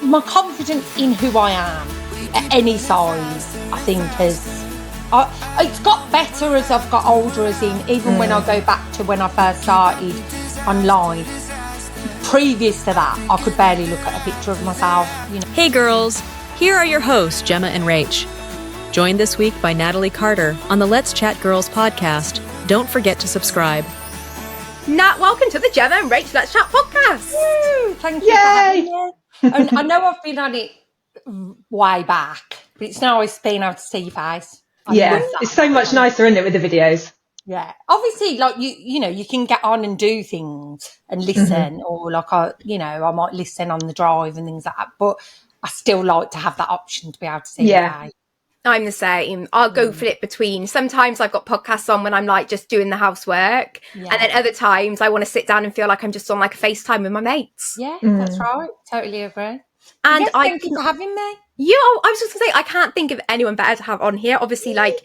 my confidence in who I am at any size, I think it's got better as I've got older, as in even when I go back to when I first started online. Previous to that, I could barely look at a picture of myself. Hey girls, here are your hosts, Gemma and Rach. Joined this week by Natalie Carter on the Let's Chat Girls podcast. Don't forget to subscribe. Nat, welcome to the Gemma and Rach Let's Chat podcast. Woo, thank you for having me. And I know I've been on it way back, but it's nice being able to see your face. It's so much nicer, isn't it, with the videos? Yeah, obviously, like you can get on and do things and listen, or like I might listen on the drive and things like that. But I still like to have that option to be able to see your face. I'm the same. I'll go flip between. Sometimes I've got podcasts on when I'm like just doing the housework. And then other times I want to sit down and feel like I'm just on like a FaceTime with my mates. Yeah, that's right. Totally agree. And yes, thank you for having me. I was just going to say, I can't think of anyone better to have on here. Obviously, like,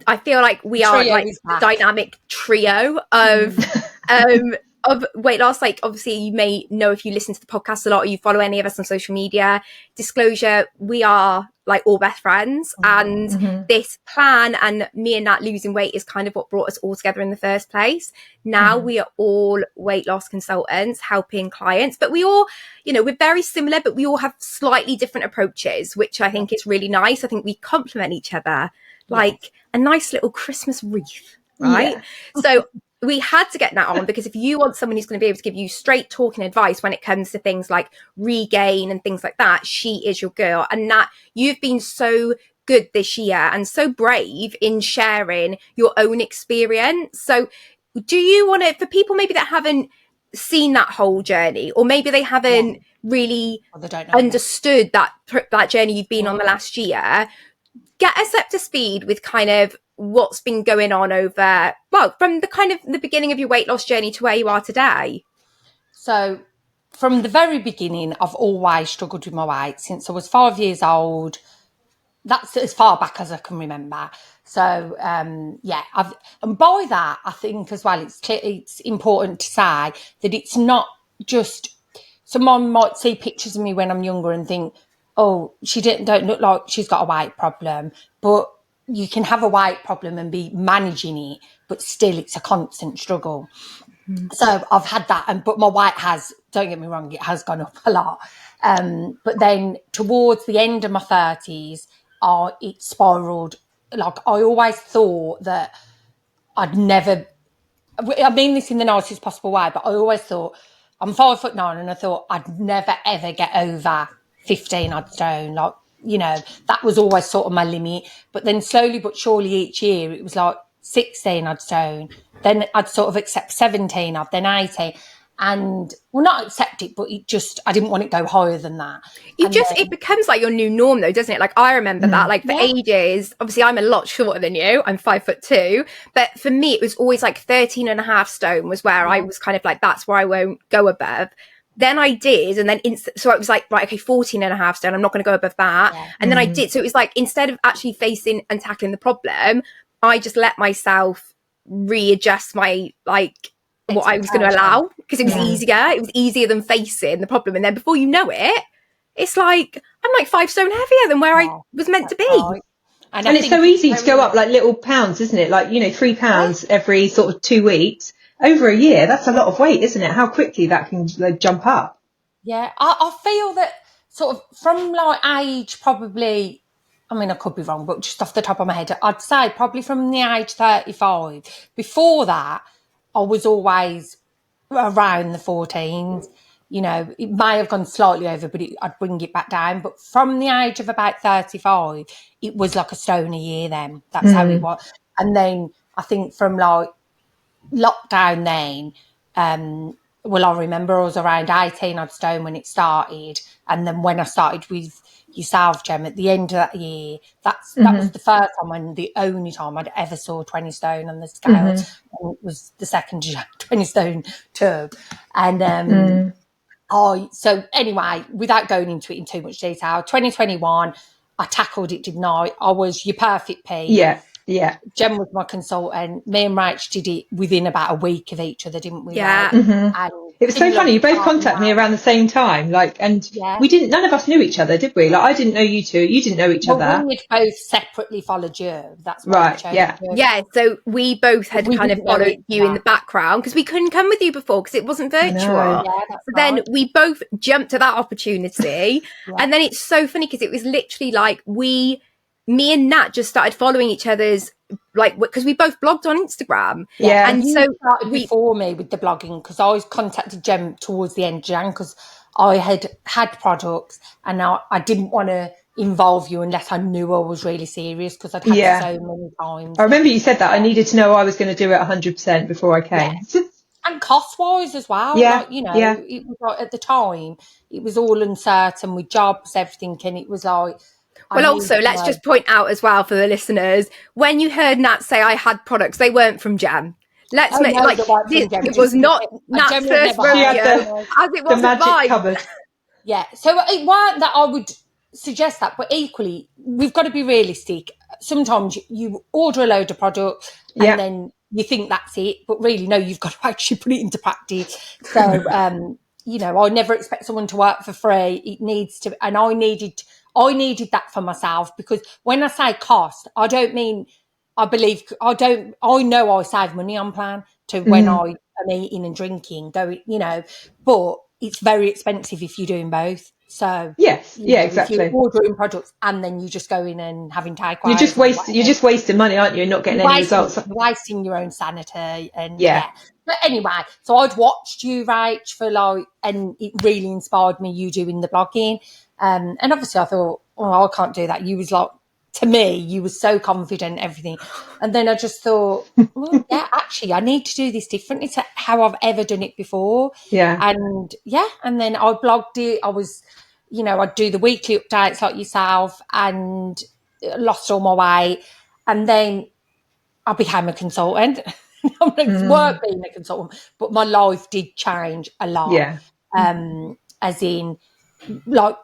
I feel like we are like the dynamic trio of weight loss. Like, obviously, you may know if you listen to the podcast a lot or you follow any of us on social media. Disclosure, we are like all best friends, and this plan and me and Nat losing weight is kind of what brought us all together in the first place. Now we are all weight loss consultants helping clients, but we all, we're very similar, but we all have slightly different approaches, which I think is really nice. I think we complement each other like a nice little Christmas wreath, right? So we had to get Nat on because if you want someone who's going to be able to give you straight talking advice when it comes to things like regain and things like that, she is your girl. And Nat, you've been so good this year and so brave in sharing your own experience. So do you want to, for people maybe that haven't seen that whole journey, or maybe they haven't really understood that journey you've been on the last year, get us up to speed with kind of what's been going on from the kind of the beginning of your weight loss journey to where you are today? So from the very beginning, I've always struggled with my weight since I was 5 years old. That's as far back as I can remember. So, and by that, I think as well, it's important to say that it's not just, someone might see pictures of me when I'm younger and think, oh, she don't look like she's got a weight problem, but you can have a weight problem and be managing it, but still it's a constant struggle. So I've had that, but my weight don't get me wrong, it has gone up a lot. But then towards the end of my 30s, it spiraled. Like, I always thought that I'd never, I mean this in the nicest possible way, but I always thought, I'm 5'9", and I thought I'd never ever get over 15 odd stone. Like, that was always sort of my limit. But then slowly but surely each year it was like 16 odd stone. Then I'd sort of accept 17 odd, then 18. And, well, not accept it, but I didn't want it to go higher than that. It becomes like your new norm though, doesn't it? Like, I remember that, like, for ages, obviously I'm a lot shorter than you. I'm 5'2", but for me, it was always like 13.5 stone was where I was kind of like, that's where I won't go above. Then I did, and then so it was like, right, okay, 14.5 stone, I'm not going to go above that. And then I did. So it was like, instead of actually facing and tackling the problem, I just let myself readjust my, like, what I was going to allow, because it was easier. It was easier than facing the problem. And then before you know it, it's like, I'm like 5 stone heavier than where I was meant to be. And it's so easy to go up like little pounds, isn't it? Like, 3 pounds every sort of 2 weeks. Over a year, that's a lot of weight, isn't it? How quickly that can jump up. Yeah, I feel that sort of from like age probably, I mean, I could be wrong, but just off the top of my head, I'd say probably from the age 35. Before that, I was always around the 14s. It may have gone slightly over, but I'd bring it back down. But from the age of about 35, it was like a stone a year then. That's how it was. And then I think from like lockdown then, I remember I was around 18 odd stone when it started. And then when I started with yourself, Gemma, at the end of that year, that was the first time and the only time I'd ever saw 20 stone on the scale. And it was the second 20 stone tub. And so anyway, without going into it in too much detail, 2021, I tackled it, didn't I? I was your perfect P. Yeah. Yeah. Gemma was my consultant. Me and Rach did it within about a week of each other, didn't we? Yeah. And it was so funny. You both contacted me around the same time, like, and none of us knew each other, did we? Like, I didn't know you two. You didn't know each other. We had both separately followed you. That's why right. Yeah. you. Yeah. So we both had kind of followed you in the background because we couldn't come with you before because it wasn't virtual. So then we both jumped to that opportunity, and then it's so funny because it was literally like me and Nat just started following each other's, like, because we both blogged on Instagram. Yeah. And so started before me with the blogging because I was contacted Gem towards the end of Jan because I had products and now I didn't want to involve you unless I knew I was really serious because I'd had so many times. I remember you said that. I needed to know I was going to do it 100% before I came. Yeah. And cost-wise as well. Yeah. Like, it was like, at the time, it was all uncertain with jobs, everything, and it was like... Well, also, let's just point out as well for the listeners, when you heard Nat say I had products, they weren't from Gem. Let's make it was not Nat's first rodeo, as it was the magic cupboard. Yeah, so it weren't that I would suggest that, but equally, we've got to be realistic. Sometimes you order a load of products and then you think that's it, but really, no, you've got to actually put it into practice. So, I never expect someone to work for free. It needs to, and I needed that for myself because when I say cost, I don't mean, I know I save money on plan to when I am eating and drinking, but it's very expensive if you're doing both. So yes, exactly. If you're ordering products and then you just go in and having takeaways. You're just wasting money, aren't you? You're not getting any results. You're wasting your own sanity and But anyway, so I'd watched you, Rach, and it really inspired me, you doing the blogging. And obviously I thought, I can't do that. You was like, to me, you were so confident, everything. And then I just thought, actually, I need to do this differently to how I've ever done it before. Yeah. And then I blogged it. I was, I'd do the weekly updates like yourself and lost all my weight. And then I became a consultant. It's work being a consultant, but my life did change a lot. Yeah. As in, like,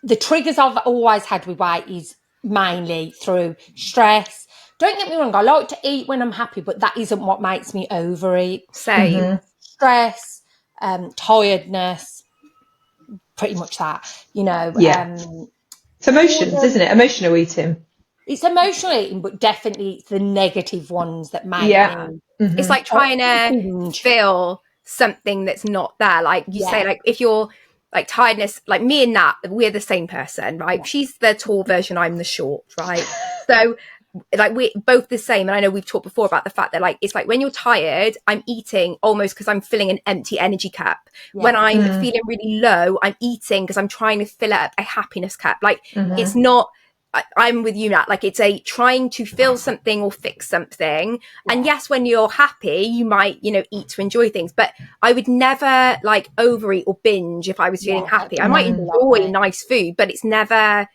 the triggers I've always had with weight is mainly through stress. Don't get me wrong, I like to eat when I'm happy, but that isn't what makes me overeat. Same. Stress, tiredness, pretty much that, it's emotions, isn't it? Emotional eating. It's emotional eating, but definitely it's the negative ones that make me. It's like trying to fill something that's not there. Like you say, like if you're like tiredness, like me and Nat, we're the same person, right? Yeah. She's the tall version, I'm the short, right? So like we're both the same. And I know we've talked before about the fact that like it's like when you're tired, I'm eating almost because I'm filling an empty energy cup. When I'm feeling really low, I'm eating because I'm trying to fill up a happiness cup. Like it's not, I'm with you, Nat. Like it's a trying to fill something or fix something. Yeah. And yes, when you're happy, you might, eat to enjoy things. But I would never like overeat or binge if I was feeling happy. I might enjoy nice food, but it's never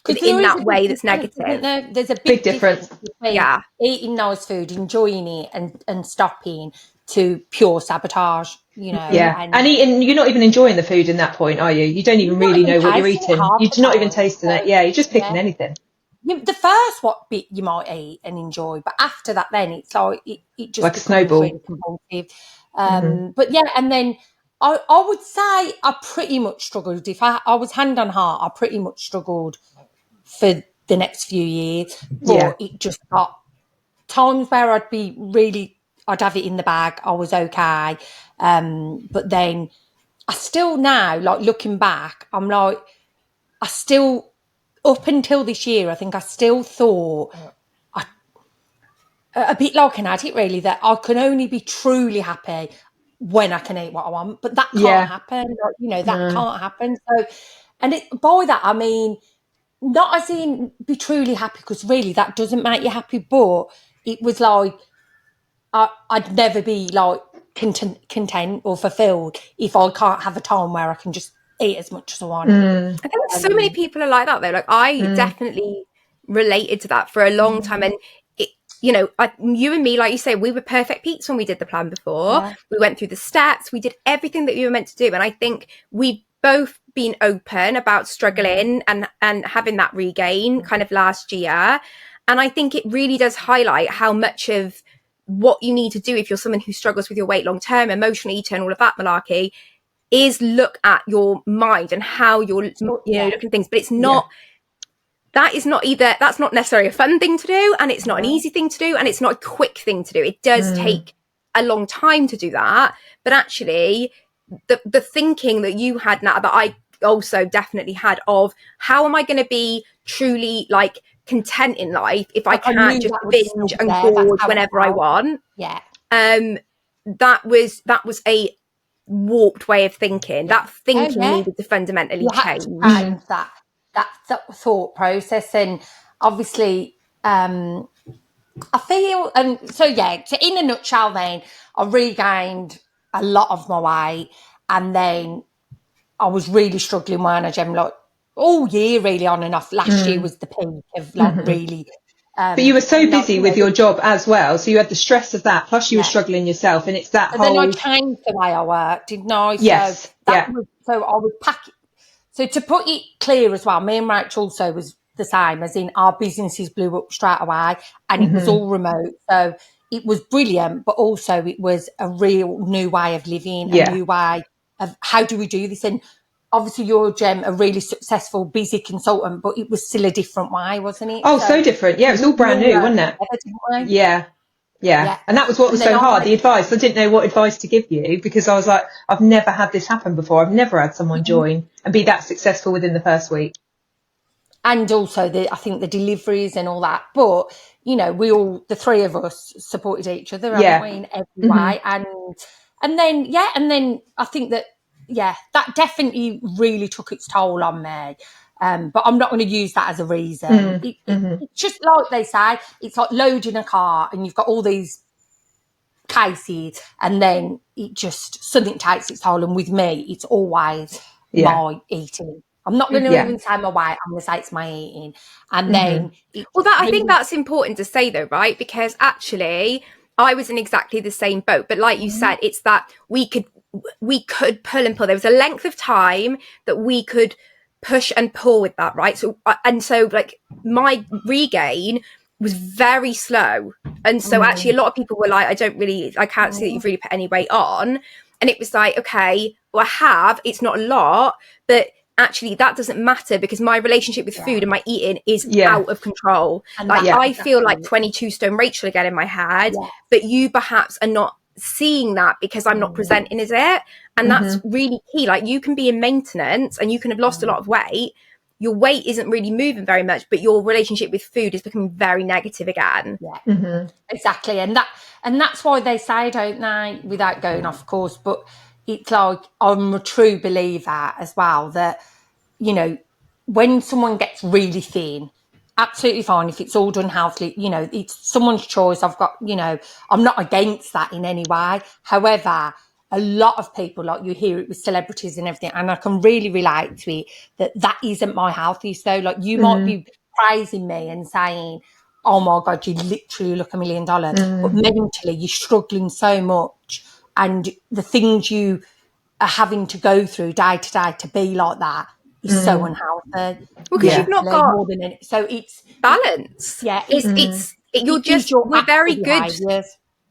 in that way that's negative. There's a big difference between eating nice food, enjoying it, and stopping to pure sabotage. And eating, you're not even enjoying the food in that point, are you? You don't even really know what you're eating. You're not even tasting it. Yeah, you're just picking anything. The first bit you might eat and enjoy, but after that, then it's like it just like a snowball. Really compulsive. But and then I would say I pretty much struggled. If I was hand on heart, I pretty much struggled for the next few years. But it just got times where I'd have it in the bag. I was okay. But then I still now, like looking back, I'm like, I still, up until this year, I think I still thought, a bit like an addict really, that I can only be truly happy when I can eat what I want. But that can't happen. Like, that can't happen. So, and by that, I mean, not as in be truly happy, because really that doesn't make you happy, but it was like, I'd never be like content or fulfilled if I can't have a time where I can just eat as much as I want. I think so many people are like that though. Like I definitely related to that for a long time, and you and me, like you say, we were perfect peeps when we did the plan before. Yeah. We went through the steps, we did everything that we were meant to do, and I think we both been open about struggling and having that regain kind of last year. And I think it really does highlight how much of what you need to do if you're someone who struggles with your weight long term, emotionally eating, all of that malarkey, is look at your mind and how you're looking at things. But it's not, that's not necessarily a fun thing to do, and it's not an easy thing to do, and it's not a quick thing to do. It does take a long time to do that. But actually, the thinking that you had, Nat, that I also definitely had of how am I going to be truly like content in life if I can't just binge and gorge whenever I want. That was a warped way of thinking. That thinking needed to fundamentally change. And that thought process, and obviously I feel, and so in a nutshell, then I regained a lot of my weight, and then I was really struggling, weren't I, Gem? Like all year, really, on and off. Last year was the peak of like really. But you were so busy with your job as well, so you had the stress of that. Plus, you were struggling yourself, and it's that whole. Then I changed the way I worked, didn't I? Yes. So I would pack it. So to put it clear as well, me and Rachael also was the same, as in our businesses blew up straight away, and it was all remote. So it was brilliant, but also it was a real new way of living, a new way of how do we do this. And obviously you're, Gem, a really successful, busy consultant, but it was still a different way, wasn't it? Oh, so different. Yeah, it was all brand new, wasn't it? Yeah. And that was what was so hard, the advice. I didn't know what advice to give you, because I was like, I've never had this happen before. I've never had someone join and be that successful within the first week. And also I think the deliveries and all that. But, you know, the three of us supported each other, haven't we, in every way. And then I think that, that definitely really took its toll on me. But I'm not going to use that as a reason. It's just like they say, it's like loading a car and you've got all these cases, and then it just, something takes its toll. And with me, it's always my eating. I'm not going to even say my weight, I'm going to say it's my eating. And then... I think that's important to say though, right? Because actually, I was in exactly the same boat. But like you said, it's that we could pull and pull. There was a length of time that we could push and pull with that, right? So like my regain was very slow, and so actually a lot of people were like, I can't see that you've really put any weight on. And it was like, okay, well, I have, it's not a lot, but actually that doesn't matter, because my relationship with food and my eating is out of control. And like I feel like 22 stone Rachael again in my head, but you perhaps are not seeing that because I'm not presenting as it. And that's really key. Like you can be in maintenance and you can have lost a lot of weight, your weight isn't really moving very much, but your relationship with food is becoming very negative again. Exactly. And that's why they say, don't they, without going off course, but it's like, I'm a true believer as well that, you know, when someone gets really thin, absolutely fine if it's all done healthily, you know, it's someone's choice. I'm not against that in any way. However, a lot of people, like you hear it with celebrities and everything, and I can really relate to it, that isn't my healthy. So like you might be praising me and saying, oh my God, you literally look $1 million, but mentally you're struggling so much, and the things you are having to go through day to day to be like that is so unhealthy. Well, because you've not got more than it. So it's balance. We're very good.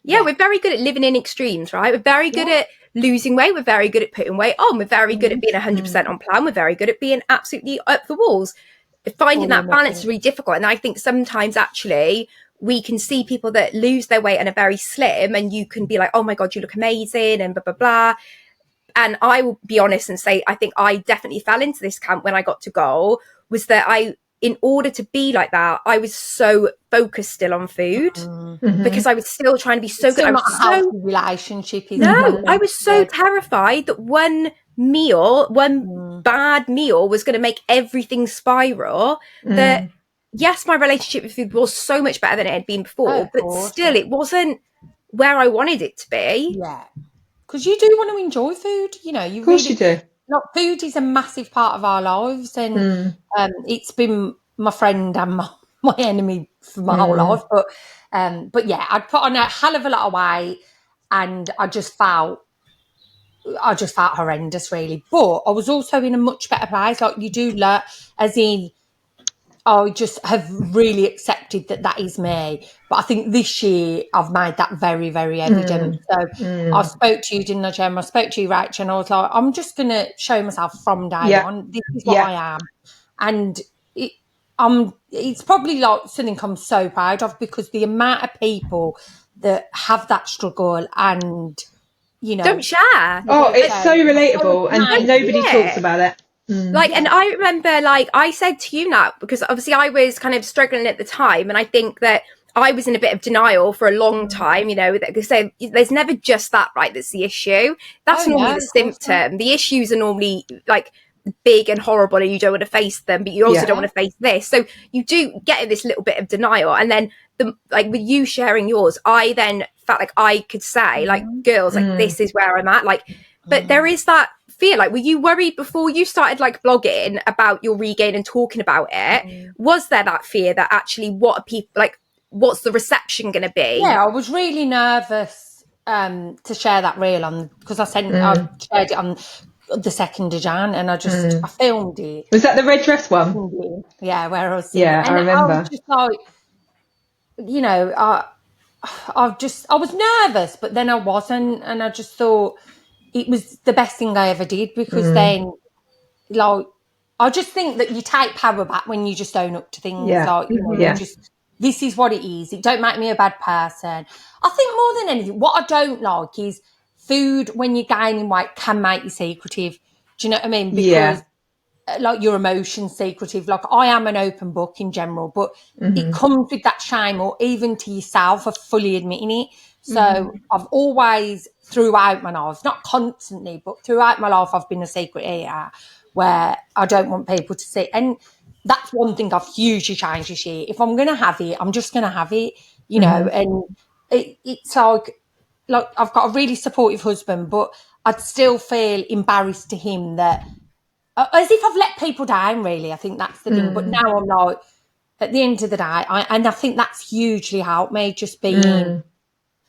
We're very good at living in extremes, right? We're very good at losing weight. We're very good at putting weight on. We're very good at being 100% on plan. We're very good at being absolutely up the walls. Finding that balance is really difficult. And I think sometimes actually we can see people that lose their weight and are very slim, and you can be like, oh my God, you look amazing and blah, blah, blah. And I will be honest and say, I think I definitely fell into this camp when I got to goal, was that in order to be like that, I was so focused still on food because I was still trying to be so good. I was not a healthy relationship. I was so terrified that one bad meal was going to make everything spiral. That yes, my relationship with food was so much better than it had been before, but still it wasn't where I wanted it to be. Yeah. Because you do want to enjoy food, you know. Of course you do. Like, food is a massive part of our lives, and it's been my friend and my enemy for my whole life. But yeah, I'd put on a hell of a lot of weight, and I just felt horrendous, really. But I was also in a much better place. Like you do learn, as in, I just have really accepted accepted that is me. But I think this year I've made that very, very evident. So I spoke to you, didn't I, Gemma? I spoke to you, Rachael, and I was like, I'm just going to show myself from day one. This is what I am. And it's probably like something I'm so proud of, because the amount of people that have that struggle and, you know, don't share. Oh, it's so relatable, and nobody talks about it. Like, and I remember, like, I said to you, Nat, because obviously I was kind of struggling at the time, and I think that I was in a bit of denial for a long time, you know, because there's never just that, right? That's the issue. That's normally the symptom. The issues are normally like big and horrible, and you don't want to face them, but you also don't want to face this. So you do get in this little bit of denial, and then like with you sharing yours, I then felt like I could say, like, girls, like, this is where I'm at, like, but there is that fear. Like, were you worried before you started like blogging about your regain and talking about it? Was there that fear that actually what are people like, what's the reception going to be? Yeah, I was really nervous to share that reel on, because I shared it on the 2nd of Jan, and I filmed it. Was that the red dress one? Yeah, where I was I remember. I was just like, you know, I was nervous, but then I wasn't, and I just thought it was the best thing I ever did, because then, like, I just think that you take power back when you just own up to things. Like, you know, this is what it is. It don't make me a bad person. I think more than anything, what I don't like is food when you're gaining weight can make you secretive. Do you know what I mean? Because like your emotions secretive. Like, I am an open book in general, but it comes with that shame, or even to yourself, of fully admitting it. So I've always, throughout my life, not constantly, but throughout my life, I've been a secret eater, where I don't want people to see. And that's one thing I've hugely changed this year. If I'm going to have it, I'm just going to have it, you know. And it's like I've got a really supportive husband, but I'd still feel embarrassed to him, that as if I've let people down, really. I think that's the thing. But now I'm like, at the end of the day, I think that's hugely helped me, just being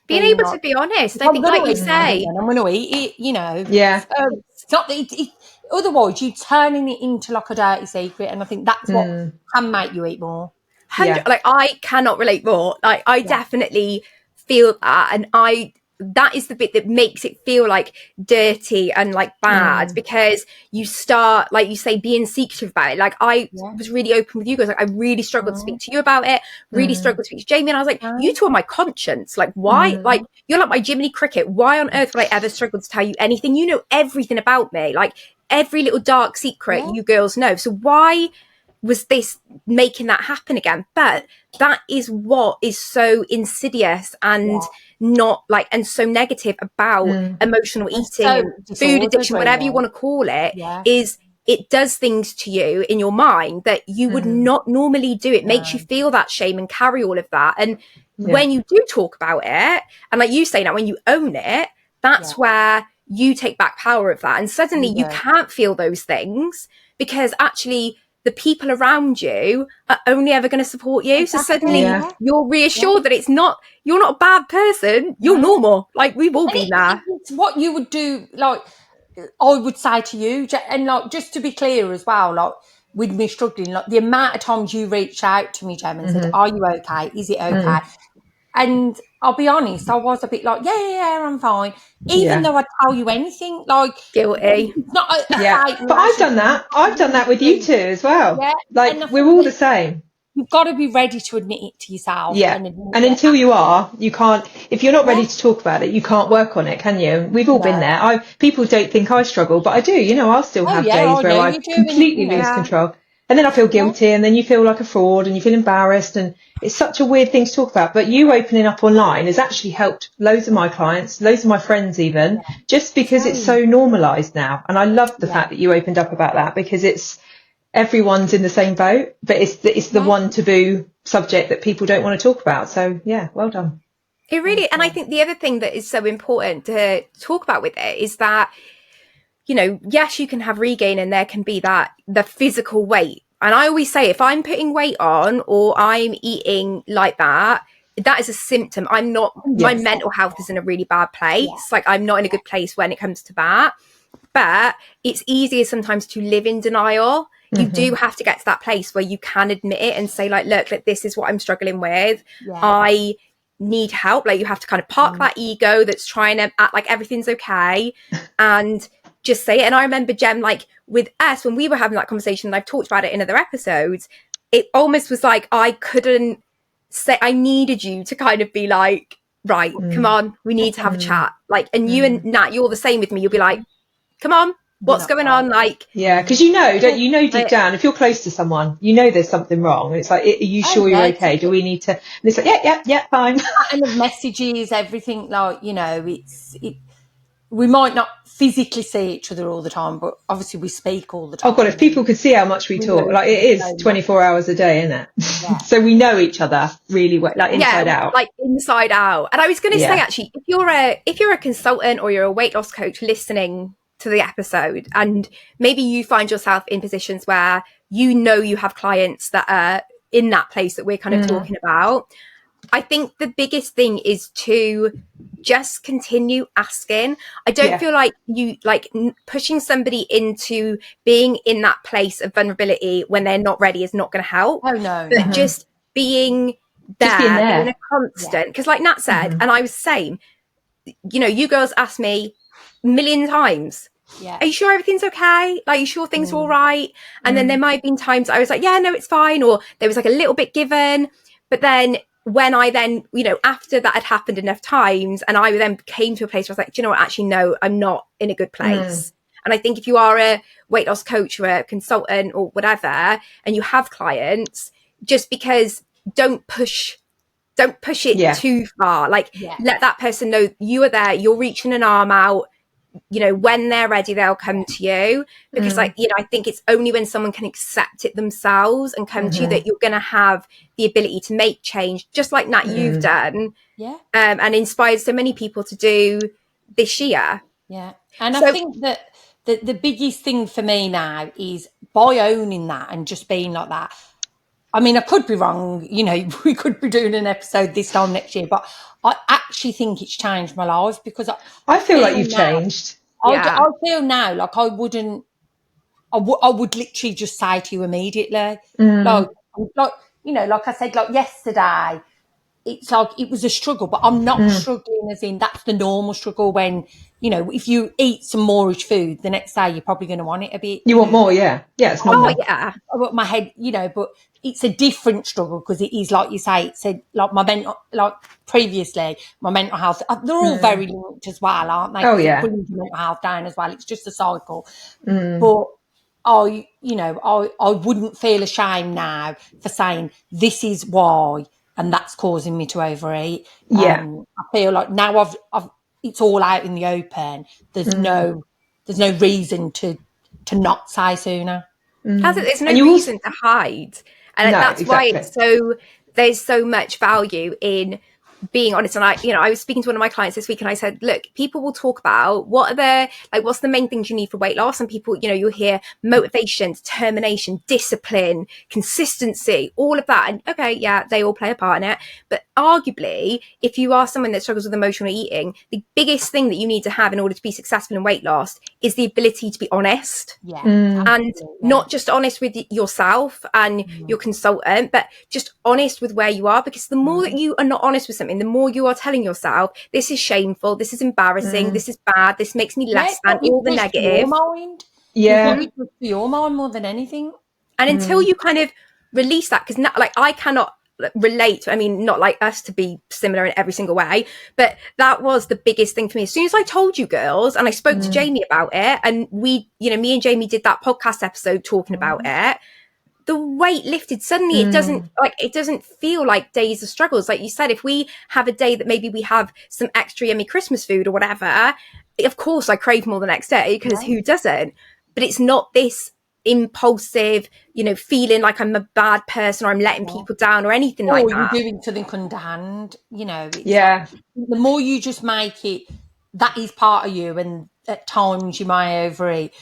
able to be honest. I think, like you say, I'm going to eat it, you know. Yeah. It's not that otherwise you're turning it into like a dirty secret, and I think that's what can make you eat more. Like, I cannot relate more. Like, I definitely feel that, and that is the bit that makes it feel like dirty and like bad, because you start, like you say, being secretive about it. Like, I was really open with you guys. Like, I really struggled to speak to you about it, really struggled to speak to Jamie, and I was like, you two are my conscience. Like, why? Like, you're like my Jiminy Cricket. Why on earth would I ever struggle to tell you anything? You know everything about me. Like, every little dark secret you girls know. So why was this making that happen again? But that is what is so insidious and not like, and so negative about emotional eating and food addiction, whatever you want to call it, is it does things to you in your mind that you would not normally do. It makes you feel that shame and carry all of that. And when you do talk about it, and like you say now, when you own it, that's where you take back power of that. And suddenly you can't feel those things, because actually the people around you are only ever going to support you. So suddenly you're reassured that you're not a bad person. You're normal. Like, we've all been there. It's what you would do. Like, I would say to you, and like, just to be clear as well, like, with me struggling, like, the amount of times you reached out to me, Gemma, and said, are you okay? Is it okay? And I'll be honest, I was a bit like, yeah, I'm fine. Even though I'd tell you anything, like, guilty. It's not but I've done that. I've done that with you too as well. Yeah. Like, we're all the same. You've got to be ready to admit it to yourself. Yeah. And until you are, you can't, if you're not ready to talk about it, you can't work on it, can you? We've all been there. People don't think I struggle, but I do. You know, I'll still have days where I completely lose control. And then I feel guilty, and then you feel like a fraud, and you feel embarrassed, and it's such a weird thing to talk about. But you opening up online has actually helped loads of my clients, loads of my friends even, just because it's so normalised now. And I love the fact that you opened up about that, because it's everyone's in the same boat, but it's the one taboo subject that people don't want to talk about. So yeah, well done. It really, and I think the other thing that is so important to talk about with it is that, you know, yes, you can have regain, and there can be the physical weight. And I always say, if I'm putting weight on or I'm eating like that is a symptom. I'm not, my mental health is in a really bad place. Like, I'm not in a good place when it comes to that. But it's easier sometimes to live in denial. you do have to get to that place where you can admit it and say like, look, this is what I'm struggling with. I need help. Like, you have to kind of park that ego that's trying to act like everything's okay and just say it. And I remember, Gem, like with us, when we were having that conversation, and I've talked about it in other episodes, it almost was like I couldn't say, I needed you to kind of be like, right, come on, we need to have a chat. Like, and you and Nat, you're the same with me. You'll be like, come on, what's going on? Like, because don't you know deep down, if you're close to someone, you know there's something wrong. And it's like, are you sure you're okay? Do we need to? And it's like, yeah, fine. And the messages, everything, like, you know, we might not physically see each other all the time, but obviously we speak all the time. Oh God, if people could see how much we talk, like it is 24 hours a day, isn't it? Yeah. So we know each other really well, like inside out. Like inside out. And I was going to say, actually, if you're a consultant or you're a weight loss coach listening to the episode, and maybe you find yourself in positions where you know you have clients that are in that place that we're kind of talking about, I think the biggest thing is to just continue asking. I don't feel like you pushing somebody into being in that place of vulnerability when they're not ready is not going to help. Oh no. But just being there, being a constant. Because like Nat said, and I was the same, you know, you girls asked me a million times, are you sure everything's okay? Like, are you sure things are all right? And then there might have been times I was like, yeah, no, it's fine. Or there was like a little bit given. But then when I then, you know, after that had happened enough times, and I then came to a place where I was like, do you know what, actually, no, I'm not in a good place. And I think if you are a weight loss coach or a consultant or whatever, and you have clients, just because don't push it too far. Like, let that person know you are there, you're reaching an arm out, you know, when they're ready, they'll come to you. Because like, you know, I think it's only when someone can accept it themselves and come to you that you're going to have the ability to make change, just like Nat, you've done. And inspired so many people to do this year. And so, I think that the biggest thing for me now is by owning that and just being like that. I mean, I could be wrong, you know, we could be doing an episode this time next year, but I actually think it's changed my life, because I feel like you've changed. I feel now like I would literally just say to you immediately, like, you know, like I said, like yesterday, it's like it was a struggle, but I'm not struggling as in that's the normal struggle when, you know, if you eat some moreish food, the next day you're probably going to want it a bit. You want more, it's normal. But my head, you know, but it's a different struggle because it is, like you say, it's like my mental, like previously, my mental health, they're all very linked as well, aren't they? Putting your mental health down as well. It's just a cycle. But I wouldn't feel ashamed now for saying this is why, and that's causing me to overeat. I feel like now I've it's all out in the open. There's no reason to not say sooner. There's no reason to hide. And that's why it's there's so much value in being honest. And I was speaking to one of my clients this week, and I said, look, people will talk about what's the main things you need for weight loss, and people, you know, you'll hear motivation, determination, discipline, consistency, all of that, and okay, they all play a part in it. But arguably, if you are someone that struggles with emotional eating, the biggest thing that you need to have in order to be successful in weight loss is the ability to be honest, and not just honest with yourself and your consultant, but just honest with where you are. Because the more that you are not honest with something, the more you are telling yourself, this is shameful, this is embarrassing, this is bad, this makes me less than, all the negative. For your mind more than anything. And until you kind of release that, because like I cannot relate, I mean, not like us to be similar in every single way, but that was the biggest thing for me. As soon as I told you girls, and I spoke to Jamie about it, and we, you know, me and Jamie did that podcast episode talking about it, the weight lifted. Suddenly it doesn't feel like days of struggles. Like you said, if we have a day that maybe we have some extra yummy Christmas food or whatever, of course I crave more the next day, because who doesn't? But it's not this impulsive, you know, feeling like I'm a bad person or I'm letting people down or anything like that. Or you're doing something underhand, you know. Like, the more you just make it, that is part of you, and at times you may overeat.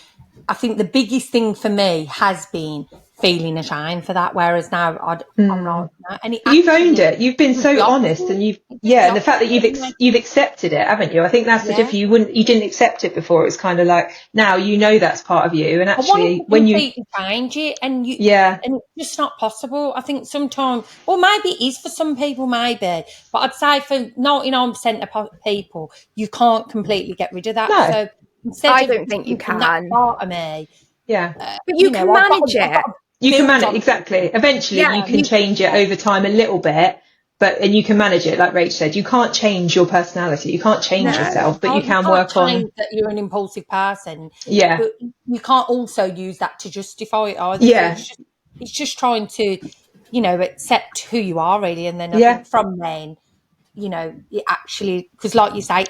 I think the biggest thing for me has been feeling ashamed for that, whereas now I'm not. And you've owned it. You've been so honest, and and the fact that you've accepted it, haven't you? I think that's the difference. You didn't accept it before. It was kind of like, now you know that's part of you, and actually when you change it, and it's just not possible. I think sometimes, or maybe it is for some people, maybe, but I'd say for 99% of people, you can't completely get rid of that. No. So instead, I don't think you can. That part of me, but you can manage it. You can manage, exactly. Eventually, you can change it over time a little bit, and you can manage it. Like Rach said, you can't change your personality. You can't change yourself, but you can work on that you're an impulsive person. Yeah. But you can't also use that to justify it either. Yeah. So it's just trying to, accept who you are, really. And then I think from then, it actually, because like you say,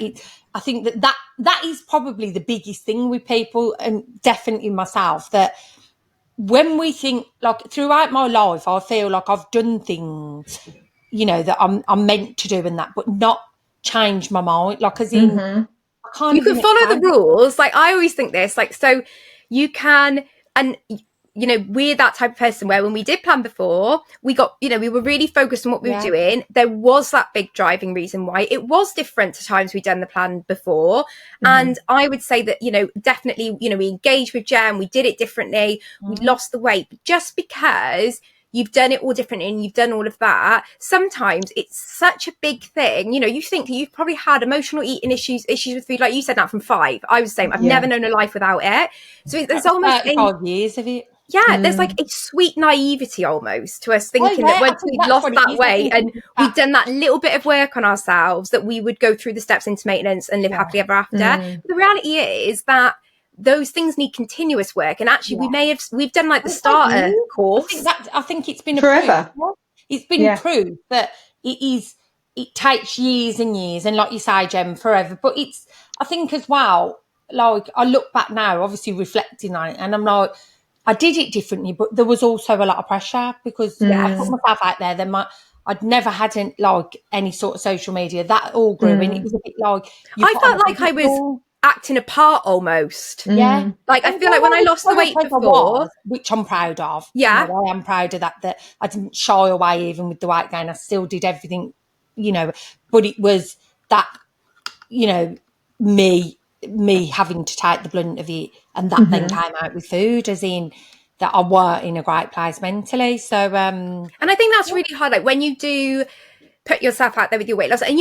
I think that is probably the biggest thing with people, and definitely myself, that when we think, like, throughout my life, I feel like I've done things, that I'm meant to do and that, but not change my mind. Like, as in, I can't you can follow the rules. Like, I always think this, like, so you can, and we're that type of person where when we did plan before, we got, we were really focused on what we were doing. There was that big driving reason why it was different to times we'd done the plan before. And I would say that, definitely, we engaged with Jem, we did it differently, we lost the weight, but just because you've done it all differently and you've done all of that, sometimes it's such a big thing. You think that you've probably had emotional eating issues with food, like you said, that from 5. I was the same. I've never known a life without it. So there's almost 5 years of it. Yeah, there's like a sweet naivety almost to us thinking that once we'd lost that weight and we'd done that little bit of work on ourselves, that we would go through the steps into maintenance and live happily ever after. But the reality is that those things need continuous work, and actually we've done like the starter course. I think it's been forever. It's been proved that it takes years and years, and like you say, Jem, forever. But I think as well, like, I look back now, obviously reflecting on it, and I'm like, I did it differently, but there was also a lot of pressure because I put myself out there. Then I'd never had any sort of social media. That all grew, and it was a bit like, I felt like I was acting a part almost. Yeah. Like, I feel like when I lost the weight before, which I'm proud of. Yeah. I am proud of that I didn't shy away even with the weight gain. I still did everything, but it was that, me having to take the blunt of it, and that then came out with food, as in that I weren't in a great place mentally. So and I think that's really hard, like when you do put yourself out there with your weight loss, and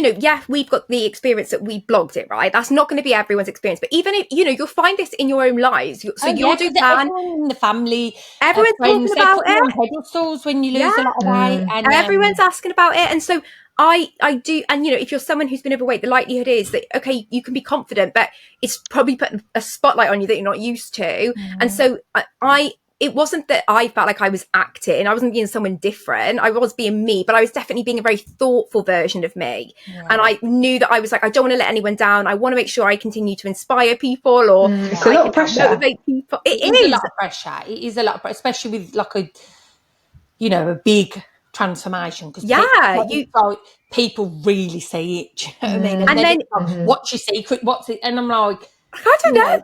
we've got the experience that we blogged it, right? That's not going to be everyone's experience, but even if you'll find this in your own lives, so you'll do plan, everyone in the family, everyone's talking about it on pedestals when you lose a lot of weight, and everyone's asking about it. And so I do, and if you're someone who's been overweight, the likelihood is that, okay, you can be confident, but it's probably putting a spotlight on you that you're not used to. And so it wasn't that I felt like I was acting. I wasn't being someone different. I was being me, but I was definitely being a very thoughtful version of me. Yeah. And I knew that I was like, I don't want to let anyone down. I want to make sure I continue to inspire people, or it's a lot of pressure. Motivate people. It is a lot of pressure. It is a lot of pressure, especially with like a big transformation, because people really see it. Do you know what I mean? And then what's your secret? What's it? And I'm like, I don't know.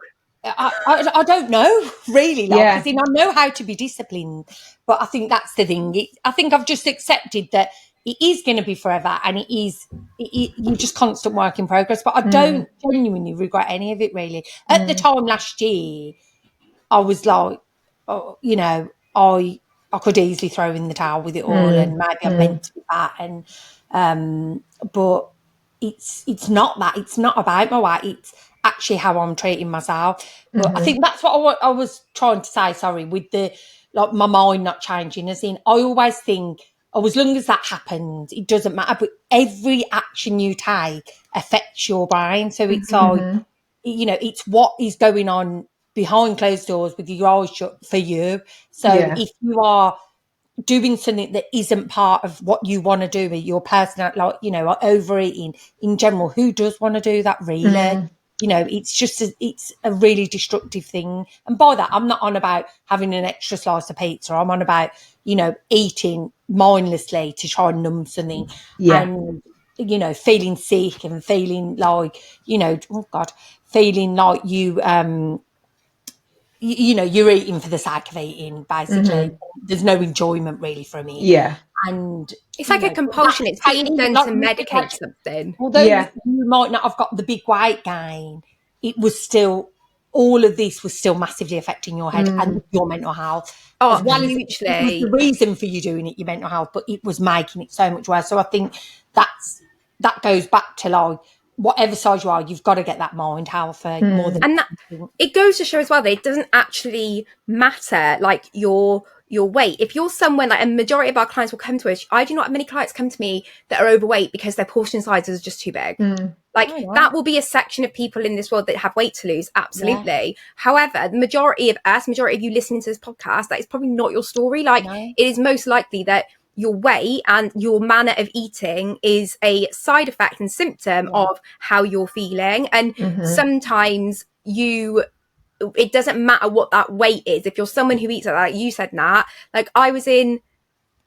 I don't know really, because I know how to be disciplined, but I think that's the thing. I think I've just accepted that it is going to be forever, and you're just constant work in progress. But I don't genuinely regret any of it, really. At the time last year, I was like, I could easily throw in the towel with it all, and maybe I'm meant to be that, and but it's not that. It's not about my weight. It's actually how I'm treating myself. But I think that's what I was trying to say, sorry, with the, like, my mind not changing, as in, I always think, as long as that happens, it doesn't matter, but every action you take affects your brain. So it's like, it's what is going on behind closed doors with your eyes shut for you. So if you are doing something that isn't part of what you want to do with your personal, like, overeating in general, who does want to do that, really? It's a really destructive thing. And by that, I'm not on about having an extra slice of pizza. I'm on about, eating mindlessly to try and numb something. And, feeling sick and feeling like, feeling like you, you know, you're eating for the sake of eating, basically. There's no enjoyment really from it. Yeah. And it's like a compulsion. It's being done to medicate something. Although you might not have got the big weight gain, it was still, all of this was still massively affecting your head and your mental health. Oh, as well hugely. as it was the reason for you doing it, your mental health, but it was making it so much worse. So I think that goes back to like, whatever size you are, you've got to get that mind health more than. And that it goes to show as well that it doesn't actually matter like your weight. If you're somewhere, like a majority of our clients will come to us, I do not have many clients come to me that are overweight because their portion sizes are just too big. Like that will be a section of people in this world that have weight to lose, absolutely. However, the majority of you listening to this podcast, that is probably not your story. Like it is most likely that your weight and your manner of eating is a side effect and symptom of how you're feeling. And sometimes it doesn't matter what that weight is. If you're someone who eats like you said, Nat, like I was in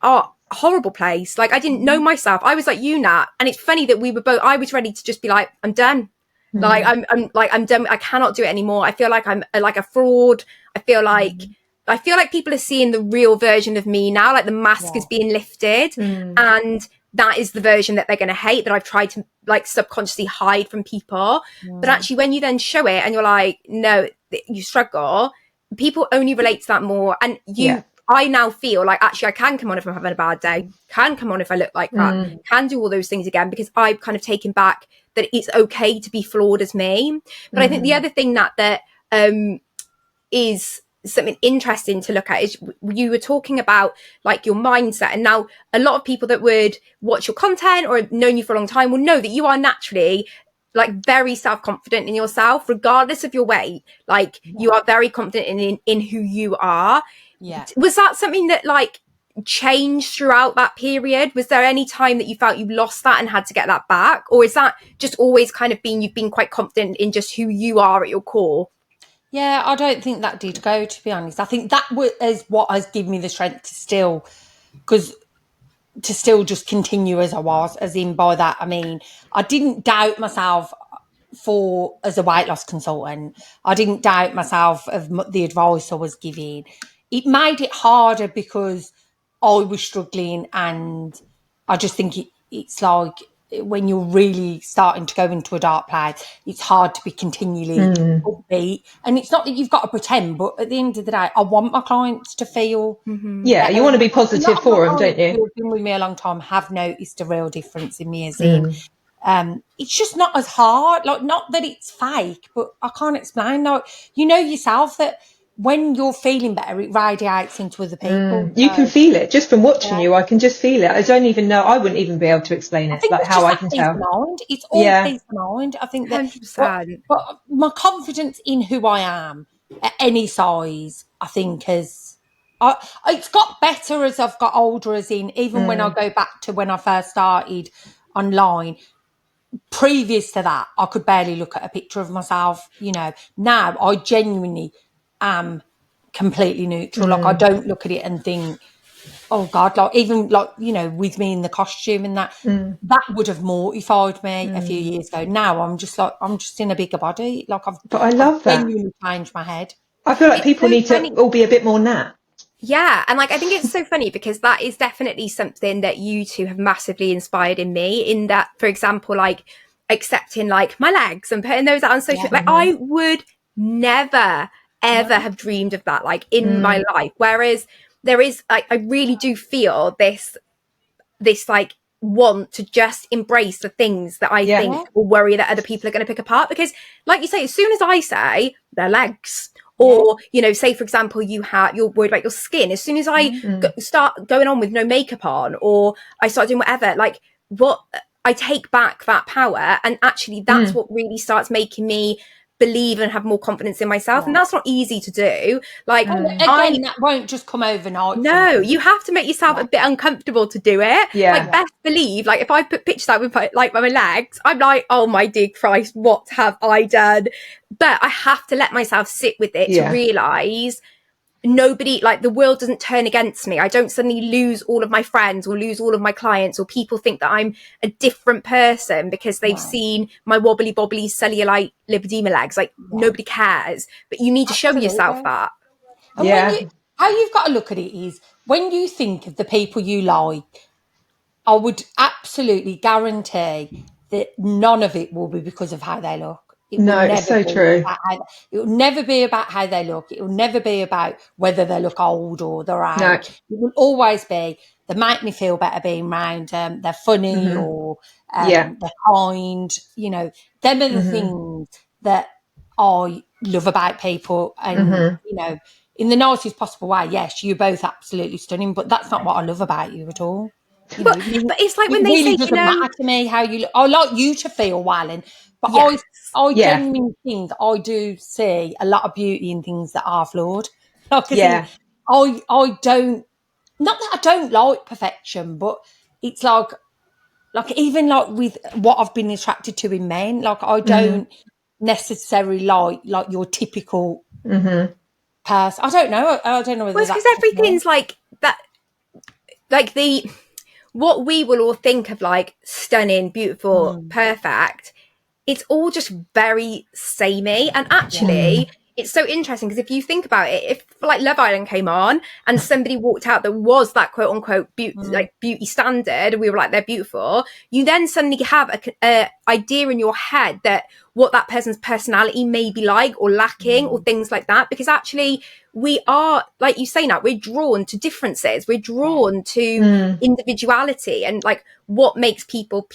a horrible place. Like I didn't know myself. I was like you, Nat. And it's funny that we were both, I was ready to just be like, I'm done. Like I'm done. I cannot do it anymore. I feel like I'm like a fraud. I feel like people are seeing the real version of me now. Like the mask is being lifted and that is the version that they're going to hate, that I've tried to like subconsciously hide from people. But actually when you then show it and you're like, no, you struggle, people only relate to that more. And I now feel like actually I can come on if I'm having a bad day, can come on if I look like that, can do all those things again, because I've kind of taken back that it's okay to be flawed as me. But I think the other thing that is something interesting to look at is you were talking about like your mindset, and now a lot of people that would watch your content or have known you for a long time will know that you are naturally like very self-confident in yourself regardless of your weight. Like you are very confident in who you are. Was that something that like changed throughout that period? Was there any time that you felt you lost that and had to get that back, or is that just always kind of you've been quite confident in just who you are at your core? Yeah, I don't think that did go, to be honest. I think that is what has given me the strength to still just continue as I was, as in by that, I mean, I didn't doubt myself as a weight loss consultant. I didn't doubt myself of the advice I was giving. It made it harder because I was struggling, and I just think it's like when you're really starting to go into a dark place, it's hard to be continually upbeat. And it's not that you've got to pretend, but at the end of the day, I want my clients to feel you want to be positive for them, don't you? Who've been with me a long time have noticed a real difference in me, as in it's just not as hard. Like, not that it's fake, but I can't explain. Like, you know yourself that when you're feeling better, it radiates into other people. You can feel it just from watching you. I can just feel it. I don't even know. I wouldn't even be able to explain it. Like how I can tell. Mind. It's all peace of mind. I think that 100%. but my confidence in who I am at any size, I think, it's got better as I've got older. As in, even when I go back to when I first started online. Previous to that, I could barely look at a picture of myself. You know, now I genuinely am completely neutral. Like, I don't look at it and think, oh God, like even like, you know, with me in the costume and that would have mortified me a few years ago. Now I'm just in a bigger body. Like but I love that. Genuinely changed my head. I feel like people need to all be a bit more Nat. Yeah, and like I think it's so funny because that is definitely something that you two have massively inspired in me, in that, for example, like accepting like my legs and putting those out on social. Like I would never ever have dreamed of that like in my life. Whereas there is like, I really do feel this like want to just embrace the things that I think will worry that other people are going to pick apart. Because like you say, as soon as I say their legs, or, you know, say, for example, you're worried about your skin. As soon as I start going on with no makeup on, or I start doing whatever, like I take back that power. And actually that's what really starts making me believe and have more confidence in myself. And that's not easy to do. Like, again, that won't just come overnight. No, you have to make yourself a bit uncomfortable to do it. Like, best believe, like if I put pictures out with like my legs, I'm like, oh my dear Christ, what have I done? But I have to let myself sit with it to realise nobody, like, the world doesn't turn against me. I don't suddenly lose all of my friends or lose all of my clients, or people think that I'm a different person because they've seen my wobbly bobbly cellulite lipedema legs. Like, nobody cares, but you need to show yourself that. And how you've got to look at it is, when you think of the people you like, I would absolutely guarantee that none of it will be because of how they look. It's so true. It will never be about how they look. It will never be about whether they look old or they're out. No. It will always be, they make me feel better being around them. They're funny or they're kind. You know, them are the things that I love about people. And, you know, in the nicest possible way, yes, you're both absolutely stunning, but that's not what I love about you at all. You know, but it's like when they really say, doesn't matter to me how you look. I like you to feel well, but I genuinely think I do see a lot of beauty in things that are flawed. Like, I don't, not that I don't like perfection, but it's like even like with what I've been attracted to in men, like I don't necessarily like your typical person. I don't know. I don't know whether it's because everything's like that, like what we will all think of like stunning, beautiful, perfect, it's all just very samey. And actually, it's so interesting because if you think about it, if like Love Island came on and somebody walked out that was that quote unquote beauty standard, and we were like, they're beautiful, you then suddenly have a idea in your head that what that person's personality may be like or lacking or things like that. Because actually we are, like you say now, we're drawn to differences. We're drawn to individuality and like what makes people.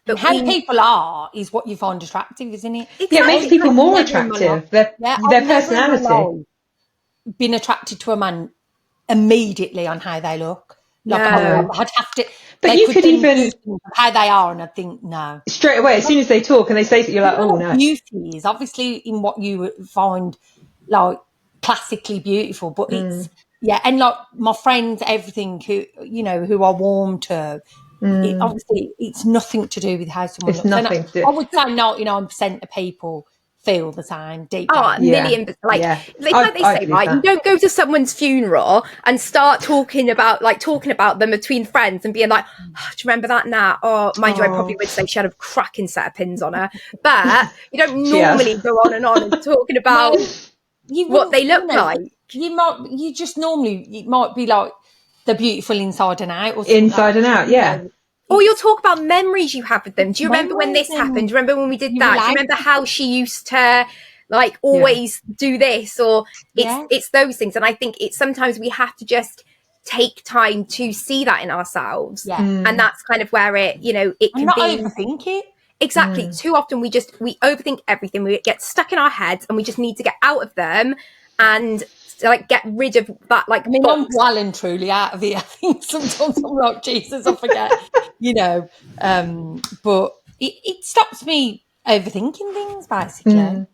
But how people are is what you find attractive, isn't it? Exactly. Yeah, it makes people more attractive. Their personality. Been attracted to a man immediately on how they look. Like I'd have to. But you could even how they are, and I think no straight away as soon as they talk and they say that, you're like, oh no. Beauty is obviously in what you find like classically beautiful, but it's and like my friends, everything who are warm to. Obviously, it's nothing to do with how someone looks. Nothing to do. I would say 99% of people feel the same deep down. A million. Like they say, right? You don't go to someone's funeral and start talking about them between friends and being like, oh, do you remember that now? Oh, mind you, I probably would say she had a cracking set of pins on her. But you don't normally go on and talking about what they look like. It might be like they're beautiful inside and out. Or inside and out, yeah. Or you'll talk about memories you have with them. Do you remember when this happened? Do you remember when we did that? Do you remember how she used to like always do this? Or it's those things. And I think it's sometimes we have to just take time to see that in ourselves. Yeah. And that's kind of where it can not overthink it. Exactly. Too often we overthink everything. We get stuck in our heads and we just need to get out of them and like get rid of that. Like, I mean, I'm well and truly out of it. I think sometimes I'm like, Jesus, I forget, but it stops me overthinking things, basically.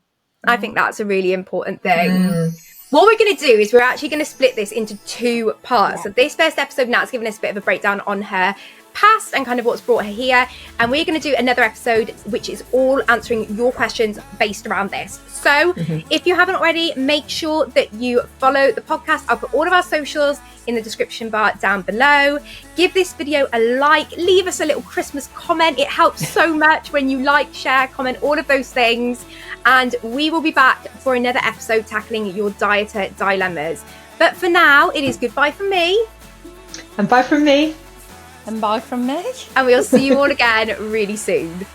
I think that's a really important thing. What we're going to do is we're actually going to split this into 2 parts. So this first episode, Nat's given us a bit of a breakdown on her past and kind of what's brought her here, and we're going to do another episode which is all answering your questions based around this. So if you haven't already, make sure that you follow the podcast. I'll put all of our socials in the description bar down below. Give this video a like, leave us a little Christmas comment. It helps so much when you like, share, comment, all of those things. And we will be back for another episode tackling your dieter dilemmas. But for now, it is goodbye from me. And bye from me. And bye from me. And we'll see you all again really soon.